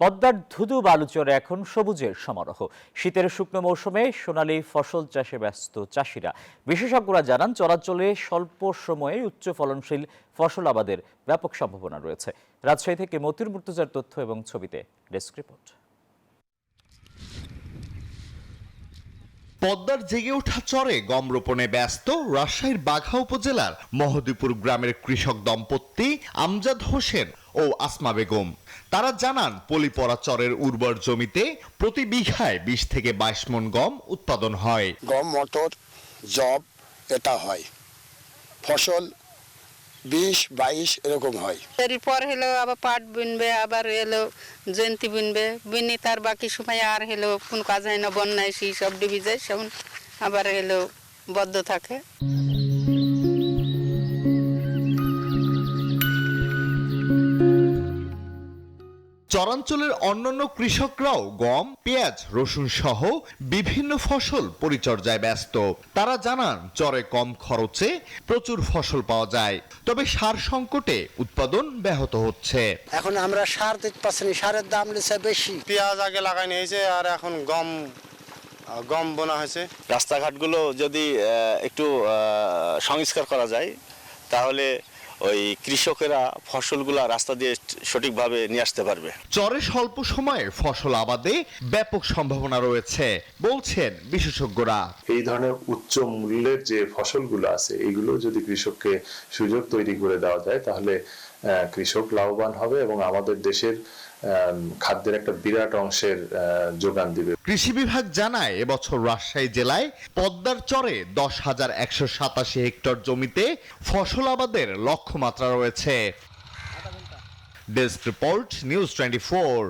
পদ্মার ধুধু বালুচরে এখন সবুজের সমারোহ। শীতের শুকনো মৌসুমে সোনালী ফসল চাষে ব্যস্ত চাষিরা। বিশেষজ্ঞরা জানান, চরাঞ্চলে স্বল্প সময়ে উচ্চ ফলনশীল ফসল আবাদের ব্যাপক সম্ভাবনা রয়েছে। রাজশাহী থেকে মতিউর মুর্তজার তথ্য এবং ছবিতে ডেস্ক রিপোর্ট। পদ্মার জেগে ওঠা চরে গম রোপণে ব্যস্ত রাজশাহীর বাঘা উপজেলার মহদীপুর গ্রামের কৃষক দম্পতি আমজাদ হোসেন ও আসমা বেগম। তারা জানান, পলিপড়া চরের উর্বর জমিতে প্রতি বিঘায় ২০ থেকে ২২ মণ গম উৎপাদন হয়। গম, মটর, জব এটা হয়। ফসল ২০-২২ এরকম হয়। এরপর হলো আবার পাট বুনবে, আবার এলো জয়ন্তী বুনবে, বুনি তার বাকি সময় আর হলো কোন কাজ হয় না, বন্যায় সেই সব ডুবে যায়, সেমন আবার এলো বদ্ধ থাকে। চরাঞ্চলের অন্যান্য কৃষকরাও গম, পেঁয়াজ, রসুন সহ বিভিন্ন ফসল পরিচর্যায় ব্যস্ত। তারা জানান, চরে কম খরচে প্রচুর ফসল পাওয়া যায়, তবে সার সংকটে উৎপাদন ব্যাহত হচ্ছে। এখন আমরা সার দিতে পারছি না, সারের দাম নিচ্ছে বেশি। পেঁয়াজ আগে লাগানো হয়েছে, আর এখন গম বোনা হয়েছে। রাস্তাঘাটগুলো যদি একটু সংস্কার করা যায়, তাহলে ওই কৃষকেরা ফসলগুলা রাস্তা দিয়ে সঠিকভাবে নিয়ে আসতে পারবে। চরে স্বল্প সময়ে ফসল আবাদে ব্যাপক সম্ভাবনা রয়েছে বলছেন বিশেষজ্ঞরা। এই ধরনের উচ্চ মূল্যের যে ফসলগুলো আছে, এইগুলো যদি কৃষককে সুযোগ তৈরি করে দেওয়া যায়, তাহলে কৃষক লাভবান হবে এবং আমাদের দেশের খাদ্যের একটা বিরাট অংশের যোগান দিবে। কৃষি বিভাগ জানায়, এবছর রাজশাহী জেলায় পদ্মার চরে ১০,১৮৭ হেক্টর জমিতে ফসল আবাদের লক্ষ্যমাত্রা রয়েছে। Desk report, news 24।